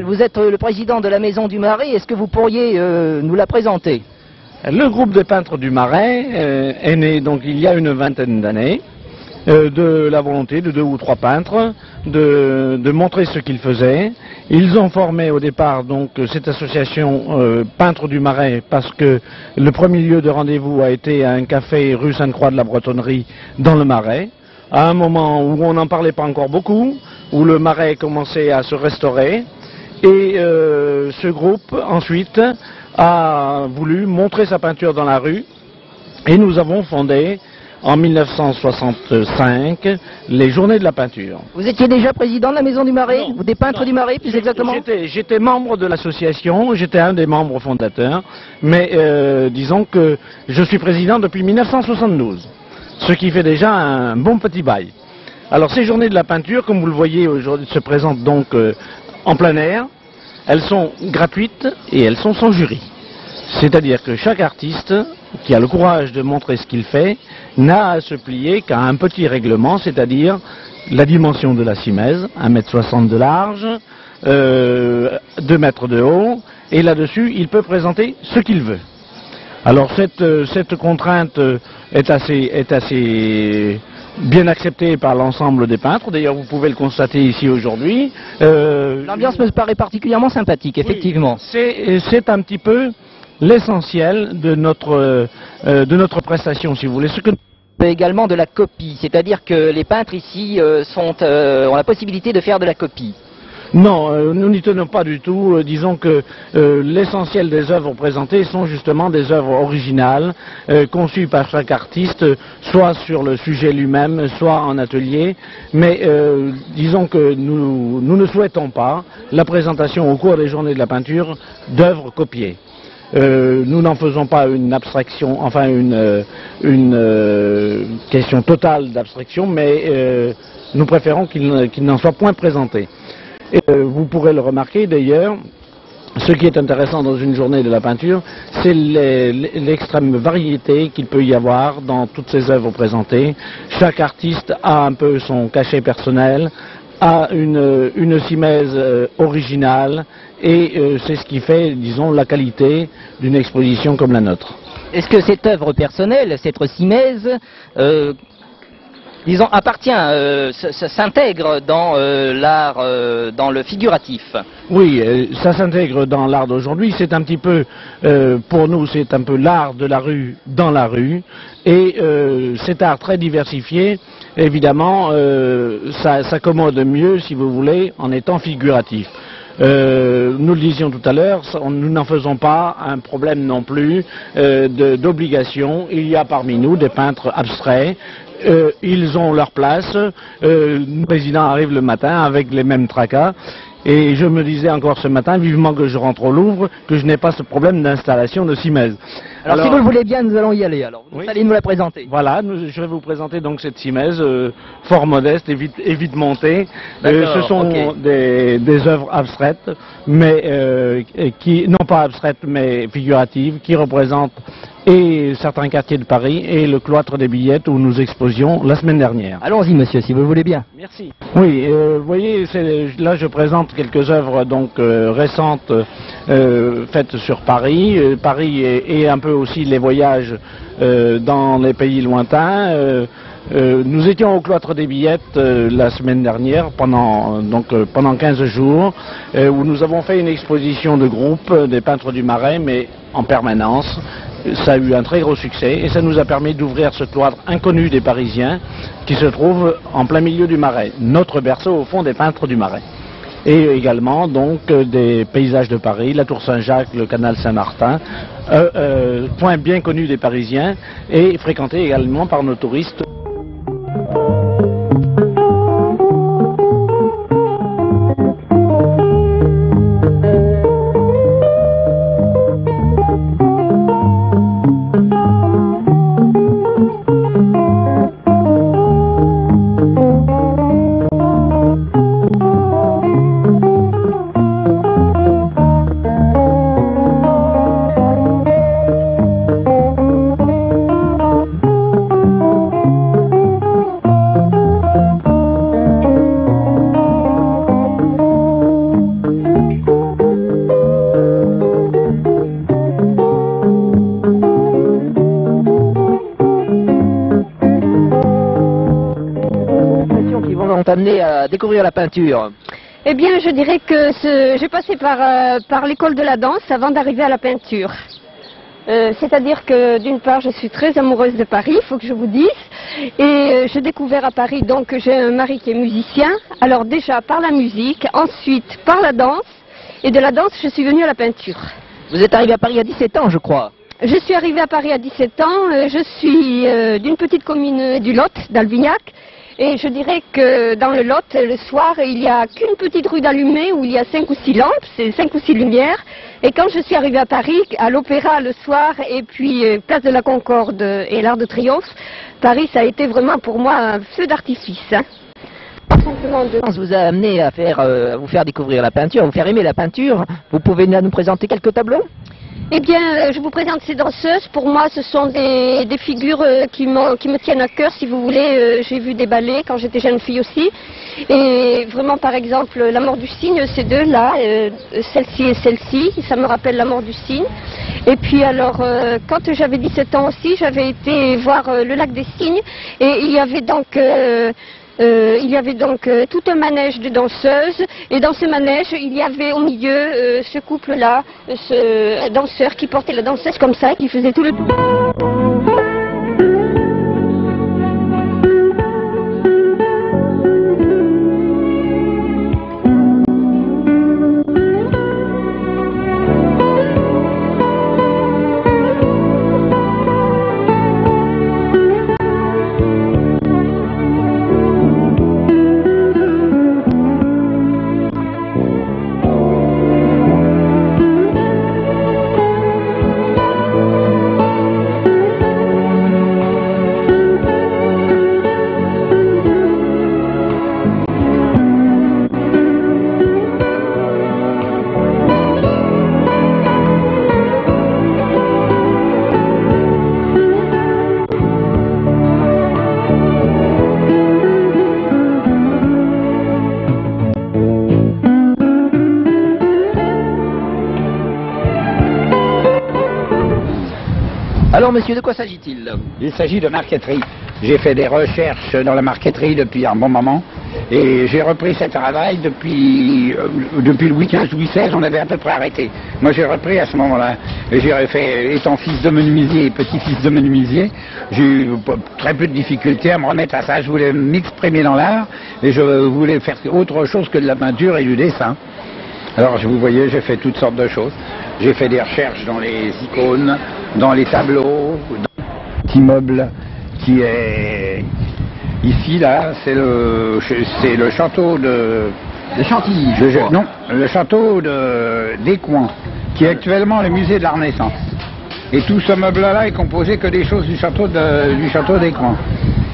Vous êtes le président de la Maison du Marais, est-ce que vous pourriez nous la présenter? Le groupe des peintres du Marais est né donc il y a une vingtaine d'années de la volonté de 2 ou 3 peintres de montrer ce qu'ils faisaient. Ils ont formé au départ donc cette association Peintres du Marais parce que le premier lieu de rendez-vous a été un café rue Sainte-Croix de la Bretonnerie dans le Marais, à un moment où on n'en parlait pas encore beaucoup, où le Marais commençait à se restaurer. Et ce groupe, ensuite, a voulu montrer sa peinture dans la rue. Et nous avons fondé, en 1965, les Journées de la peinture. Vous étiez déjà président de la Maison du Marais? Non, ou des peintres du Marais, plus exactement? J'étais membre de l'association, j'étais un des membres fondateurs. Mais disons que je suis président depuis 1972. Ce qui fait déjà un bon petit bail. Alors ces Journées de la peinture, comme vous le voyez aujourd'hui, se présentent donc en plein air. Elles sont gratuites et elles sont sans jury. C'est-à-dire que chaque artiste qui a le courage de montrer ce qu'il fait n'a à se plier qu'à un petit règlement, c'est-à-dire la dimension de la simèse, 1,60 m de large, 2 mètres de haut, et là-dessus il peut présenter ce qu'il veut. Alors cette contrainte est assez bien accepté par l'ensemble des peintres, d'ailleurs vous pouvez le constater ici aujourd'hui. L'ambiance me paraît particulièrement sympathique, effectivement. Oui, c'est un petit peu l'essentiel de notre prestation, si vous voulez. Également de la copie, c'est-à-dire que les peintres ici ont la possibilité de faire de la copie. Non, nous n'y tenons pas du tout. Disons que l'essentiel des œuvres présentées sont justement des œuvres originales, conçues par chaque artiste, soit sur le sujet lui-même, soit en atelier. Mais disons que nous ne souhaitons pas la présentation au cours des Journées de la peinture d'œuvres copiées. Nous n'en faisons pas une abstraction, enfin une question totale d'abstraction, mais nous préférons qu'il n'en soit point présenté. Et vous pourrez le remarquer d'ailleurs, ce qui est intéressant dans une journée de la peinture, c'est l'extrême variété qu'il peut y avoir dans toutes ces œuvres présentées. Chaque artiste a un peu son cachet personnel, a une simèse originale, et c'est ce qui fait, disons, la qualité d'une exposition comme la nôtre. Est-ce que cette œuvre personnelle, cette simèse, disons, s'intègre dans l'art, dans le figuratif? Oui, ça s'intègre dans l'art d'aujourd'hui. C'est un petit peu, pour nous, c'est un peu l'art de la rue dans la rue. Et cet art très diversifié, évidemment, ça s'accommode mieux, si vous voulez, en étant figuratif. Nous le disions tout à l'heure, nous n'en faisons pas un problème non plus d'obligation. Il y a parmi nous des peintres abstraits ils ont leur place. Le président arrive le matin avec les mêmes tracas. Et je me disais encore ce matin, vivement que je rentre au Louvre, que je n'ai pas ce problème d'installation de Simèse. Alors si vous le voulez bien, nous allons y aller. Alors vous Oui. allez nous la présenter. Voilà, je vais vous présenter donc cette Simèse fort modeste et vite montée. D'accord, Ce sont ok. des œuvres abstraites, mais qui non pas abstraites mais figuratives, qui représentent et certains quartiers de Paris et le cloître des Billettes où nous exposions la semaine dernière. Allons-y, monsieur, si vous le voulez bien. Merci. Oui, vous voyez, là je présente quelques œuvres donc récentes faites sur Paris. Paris et un peu aussi les voyages dans les pays lointains. Nous étions au cloître des Billettes la semaine dernière pendant 15 jours où nous avons fait une exposition de groupe des peintres du Marais, mais en permanence. Ça a eu un très gros succès et ça nous a permis d'ouvrir ce cloître inconnu des Parisiens qui se trouve en plein milieu du Marais, notre berceau au fond des peintres du Marais. Et également donc des paysages de Paris, la Tour Saint-Jacques, le canal Saint-Martin, point bien connu des Parisiens et fréquenté également par nos touristes. Amené à découvrir la peinture. Eh bien, je dirais que j'ai passé par l'école de la danse avant d'arriver à la peinture. C'est-à-dire que d'une part, je suis très amoureuse de Paris, il faut que je vous dise. Et j'ai découvert à Paris, donc j'ai un mari qui est musicien. Alors déjà par la musique, ensuite par la danse. Et de la danse, je suis venue à la peinture. Vous êtes arrivé à Paris à 17 ans, je crois. Je suis arrivée à Paris à 17 ans. Je suis d'une petite commune du Lot, d'Albignac. Et je dirais que dans le Lot, le soir, il n'y a qu'une petite rue d'allumée où il y a 5 ou 6 lampes, c'est 5 ou 6 lumières. Et quand je suis arrivée à Paris, à l'Opéra le soir, et puis Place de la Concorde et l'Arc de Triomphe, Paris, ça a été vraiment pour moi un feu d'artifice. Hein. Vous a amené à vous faire découvrir la peinture, à vous faire aimer la peinture. Vous pouvez nous présenter quelques tableaux ? Eh bien, je vous présente ces danseuses. Pour moi, ce sont des figures qui me tiennent à cœur, si vous voulez. J'ai vu des ballets quand j'étais jeune fille aussi. Et vraiment, par exemple, La mort du cygne, ces deux-là, celle-ci et celle-ci, ça me rappelle La mort du cygne. Et puis alors, quand j'avais 17 ans aussi, j'avais été voir le lac des Cygnes. Et il y avait donc tout un manège de danseuses, et dans ce manège, il y avait au milieu ce couple-là, ce danseur qui portait la danseuse comme ça, qui faisait tout le tour. Alors monsieur, de quoi s'agit-il? Il s'agit de marqueterie. J'ai fait des recherches dans la marqueterie depuis un bon moment et j'ai repris ce travail depuis Louis XV, Louis XVI, on avait à peu près arrêté. Moi j'ai repris à ce moment-là. Et j'ai fait, étant fils de menuisier et petit-fils de menuisier, j'ai eu très peu de difficultés à me remettre à ça. Je voulais m'exprimer dans l'art et je voulais faire autre chose que de la peinture et du dessin. Alors vous voyez, j'ai fait toutes sortes de choses. J'ai fait des recherches dans les icônes, dans les tableaux, dans l'immeuble qui est Ici, là, c'est le château de... De Chantilly, Non, le château d'Écouen, qui est actuellement le musée de la Renaissance. Et tout ce meuble-là est composé que des choses du château d'Écouen.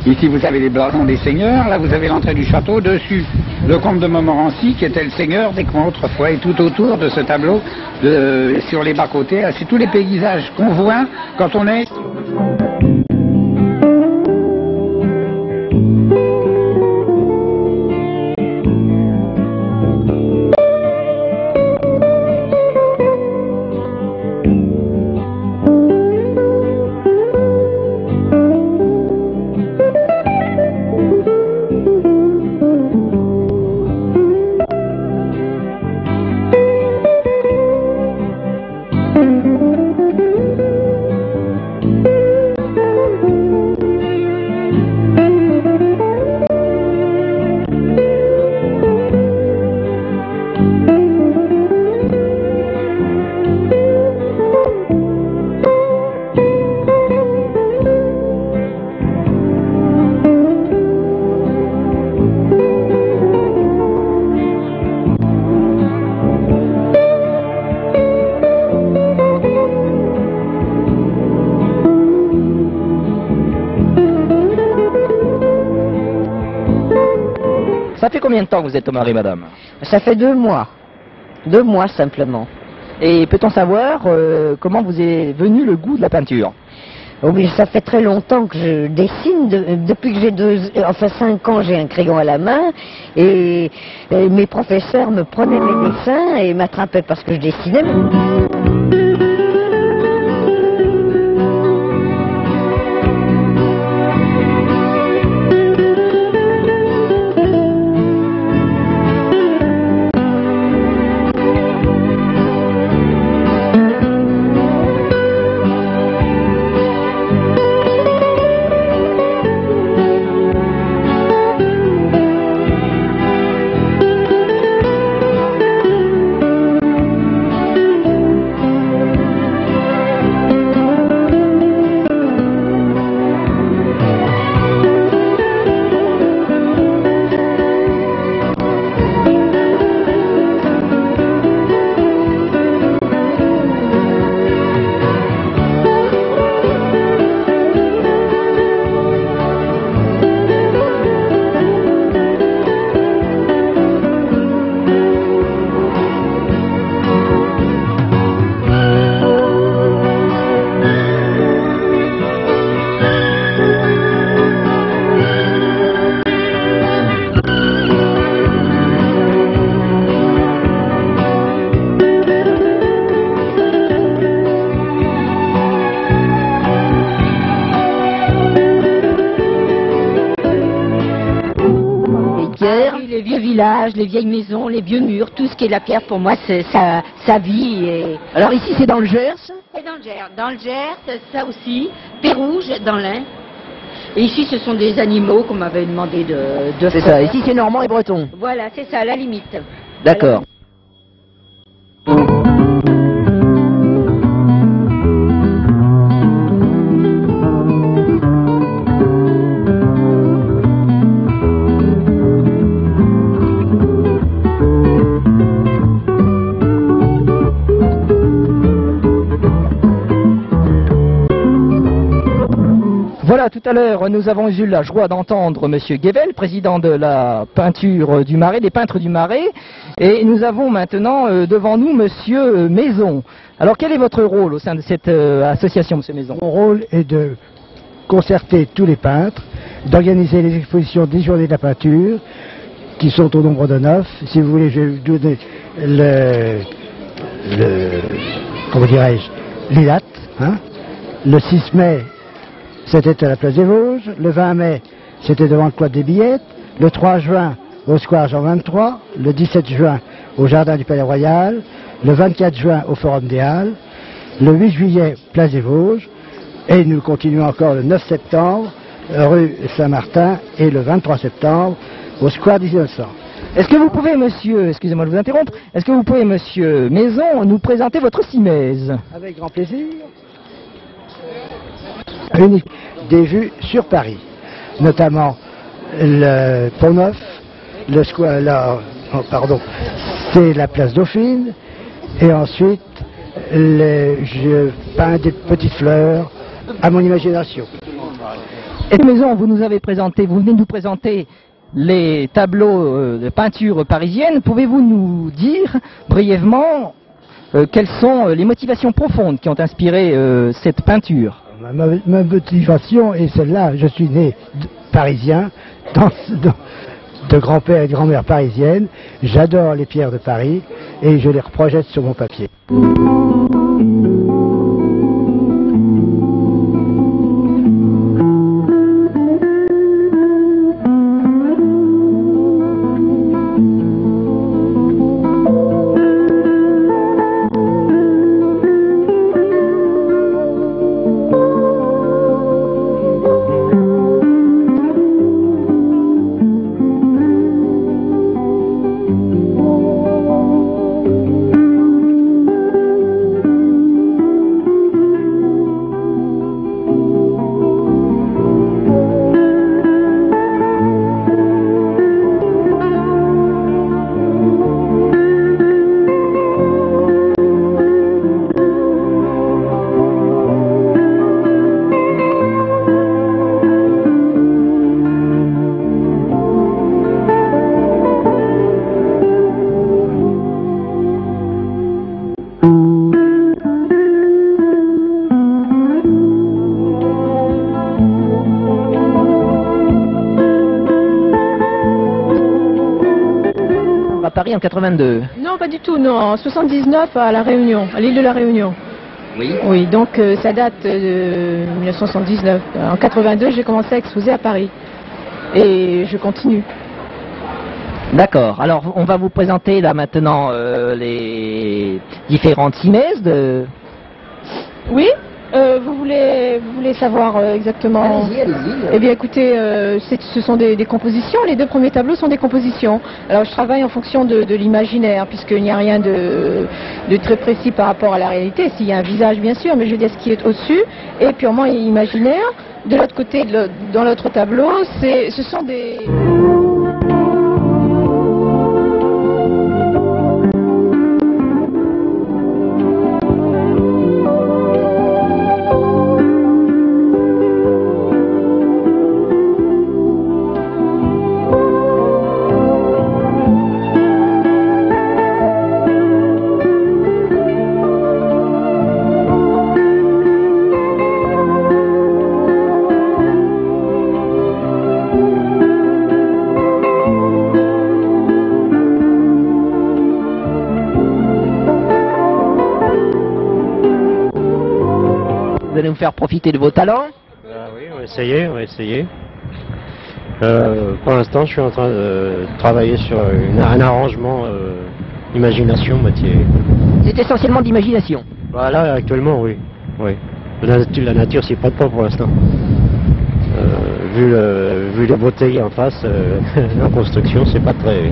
Ici, vous avez les blasons des seigneurs. Là, vous avez l'entrée du château. Dessus, le comte de Montmorency, qui était le seigneur d'Écouen autrefois. Et tout autour de ce tableau, sur les bas-côtés, c'est tous les paysages qu'on voit quand on est... Ça fait combien de temps que vous êtes au Marais, madame? Ça fait 2 mois. 2 mois simplement. Et peut-on savoir comment vous est venu le goût de la peinture? Oh oui, ça fait très longtemps que je dessine. Depuis que j'ai 5 ans, j'ai un crayon à la main. Et mes professeurs me prenaient mes dessins et m'attrapaient parce que je dessinais. Les vieux villages, les vieilles maisons, les vieux murs, tout ce qui est la pierre, pour moi, c'est sa vie. Et... Alors ici, c'est dans le Gers? Et dans le Gers. Dans le Gers, ça aussi. Pérouge, dans l'Ain. Et ici, ce sont des animaux qu'on m'avait demandé de C'est faire. ça. Ici, c'est normand et breton. Voilà, c'est ça, à la limite. D'accord. Voilà, tout à l'heure, nous avons eu la joie d'entendre Monsieur Guével, président de la peinture du Marais, des peintres du Marais, et nous avons maintenant devant nous Monsieur Maison. Alors, quel est votre rôle au sein de cette association, Monsieur Maison? Mon rôle est de concerter tous les peintres, d'organiser les expositions des journées de la peinture, qui sont au nombre de 9. Si vous voulez, je vais vous donner comment dirais-je, les dates. Hein. Le 6 mai, c'était à la place des Vosges. Le 20 mai, c'était devant le Cloître des Billettes. Le 3 juin, au Square Jean 23. Le 17 juin, au Jardin du Palais Royal. Le 24 juin, au Forum des Halles. Le 8 juillet, place des Vosges. Et nous continuons encore le 9 septembre, rue Saint-Martin. Et le 23 septembre, au Square 1900. Est-ce que vous pouvez, monsieur, excusez-moi de vous interrompre, est-ce que vous pouvez, monsieur Maison, nous présenter votre simèse? Avec grand plaisir. Unique des vues sur Paris, notamment le Pont-Neuf, le square, c'est la place Dauphine, et ensuite je peins des petites fleurs à mon imagination. Et Maison, vous venez de nous présenter les tableaux de peinture parisienne. Pouvez-vous nous dire brièvement quelles sont les motivations profondes qui ont inspiré cette peinture? Ma motivation est celle-là. Je suis né parisien, de grand-père et de grand-mère parisienne. J'adore les pierres de Paris et je les reprojette sur mon papier. Paris en 82. Non, pas du tout, non. En 79 à La Réunion, à l'île de La Réunion. Oui. Oui, donc ça date de 1979. En 82, j'ai commencé à exposer à Paris. Et je continue. D'accord. Alors, on va vous présenter là maintenant les différentes simèses de... Oui, vous voulez savoir exactement... Allez-y. Eh bien écoutez, ce sont des compositions, les deux premiers tableaux sont des compositions. Alors je travaille en fonction de l'imaginaire, puisqu'il n'y a rien de très précis par rapport à la réalité. S'il y a un visage bien sûr, mais je veux dire ce qui est au-dessus est purement imaginaire. De l'autre côté, dans l'autre tableau, ce sont des... Vous allez nous faire profiter de vos talents. Oui, on va essayer. Pour l'instant, je suis en train de travailler sur un arrangement imagination moitié. C'est essentiellement d'imagination. Voilà, actuellement, oui. La nature s'y prête pas pour l'instant. Vu les beautés en face, en construction, c'est pas très...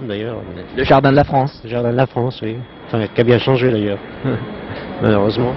D'ailleurs. Le jardin de la France. Le jardin de la France, oui. Enfin, qui a bien changé d'ailleurs, malheureusement.